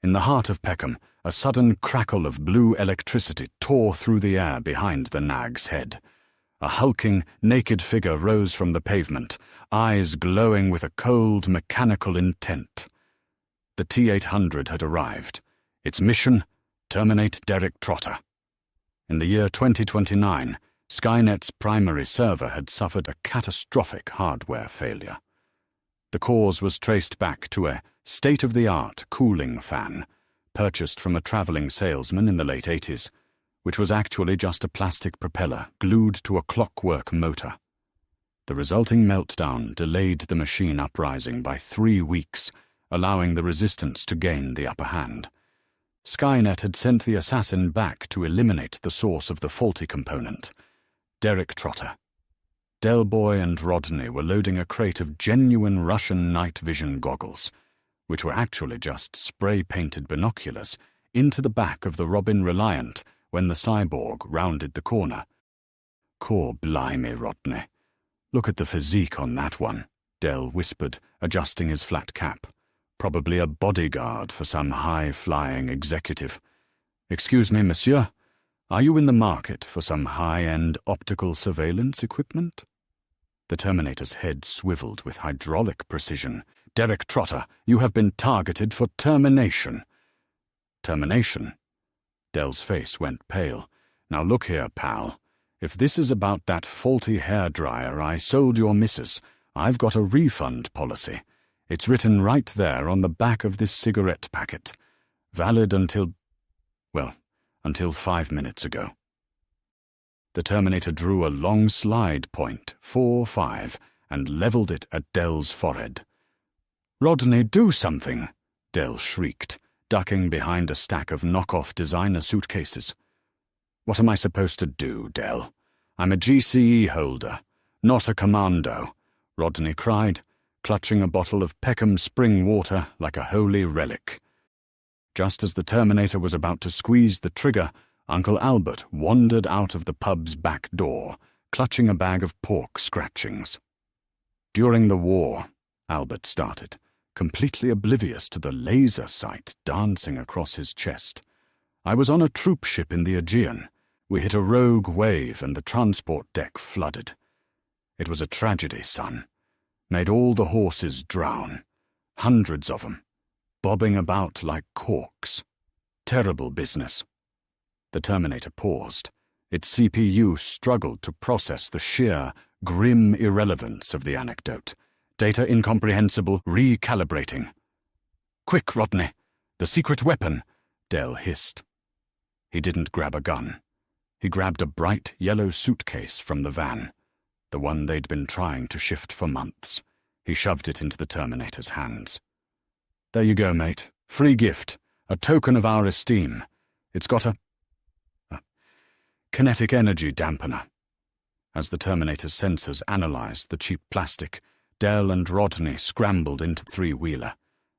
In the heart of Peckham, a sudden crackle of blue electricity tore through the air behind the nag's head. A hulking, naked figure rose from the pavement, eyes glowing with a cold, mechanical intent. The T-800 had arrived. Its mission, Terminate Derek Trotter. In the year 2029, Skynet's primary server had suffered a catastrophic hardware failure. The cause was traced back to a state-of-the-art cooling fan, purchased from a traveling salesman in the late 80s, which was actually just a plastic propeller glued to a clockwork motor. The resulting meltdown delayed the machine uprising by 3 weeks, allowing the resistance to gain the upper hand. Skynet had sent the assassin back to eliminate the source of the faulty component, Derek Trotter. Del Boy and Rodney were loading a crate of genuine Russian night vision goggles, which were actually just spray-painted binoculars, into the back of the Robin Reliant when the cyborg rounded the corner. "Core blimey, Rodney. Look at the physique on that one," Del whispered, adjusting his flat cap. "Probably a bodyguard for some high-flying executive. Excuse me, monsieur, are you in the market for some high-end optical surveillance equipment?" The Terminator's head swiveled with hydraulic precision. "Derek Trotter, you have been targeted for termination." "Termination?" Del's face went pale. "Now look here, pal. If this is about that faulty hairdryer I sold your missus, I've got a refund policy. It's written right there on the back of this cigarette packet. Valid until 5 minutes ago." The Terminator drew a long slide point, 4-5, and leveled it at Del's forehead. "Rodney, do something!" Del shrieked, ducking behind a stack of knockoff designer suitcases. "What am I supposed to do, Del? I'm a GCE holder, not a commando," Rodney cried, clutching a bottle of Peckham spring water like a holy relic. Just as the Terminator was about to squeeze the trigger, Uncle Albert wandered out of the pub's back door, clutching a bag of pork scratchings. "During the war," Albert started, completely oblivious to the laser sight dancing across his chest, "I was on a troop ship in the Aegean. We hit a rogue wave and the transport deck flooded. It was a tragedy, son. Made all the horses drown. Hundreds of them, bobbing about like corks. Terrible business." The Terminator paused. Its CPU struggled to process the sheer, grim irrelevance of the anecdote. Data incomprehensible, recalibrating. "Quick, Rodney! The secret weapon!" Del hissed. He didn't grab a gun. He grabbed a bright yellow suitcase from the van, the one they'd been trying to shift for months. He shoved it into the Terminator's hands. "There you go, mate. Free gift. A token of our esteem. It's got a kinetic energy dampener." As the Terminator's sensors analyzed the cheap plastic, Del and Rodney scrambled into the three-wheeler.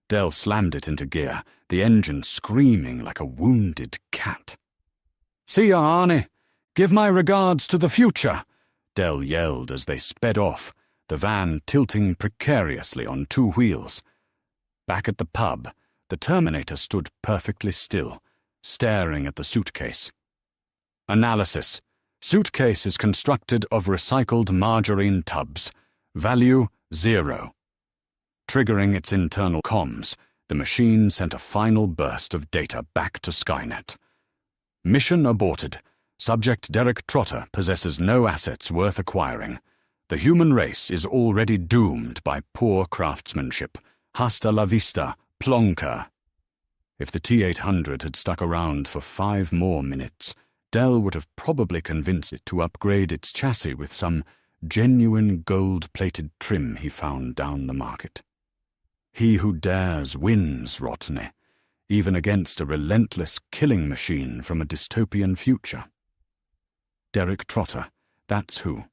Del slammed it into gear, the engine screaming like a wounded cat. "See ya, Arnie! Give my regards to the future!" Del yelled as they sped off, the van tilting precariously on 2 wheels. Back at the pub, the Terminator stood perfectly still, staring at the suitcase. "Analysis. Suitcase is constructed of recycled margarine tubs. Value 0. Triggering its internal comms, the machine sent a final burst of data back to Skynet. "Mission aborted. Subject Derek Trotter possesses no assets worth acquiring. The human race is already doomed by poor craftsmanship. Hasta la vista, plonker." If the T-800 had stuck around for 5 more minutes, Del would have probably convinced it to upgrade its chassis with some genuine gold-plated trim he found down the market. He who dares wins, Rodney, even against a relentless killing machine from a dystopian future. Derek Trotter, that's who.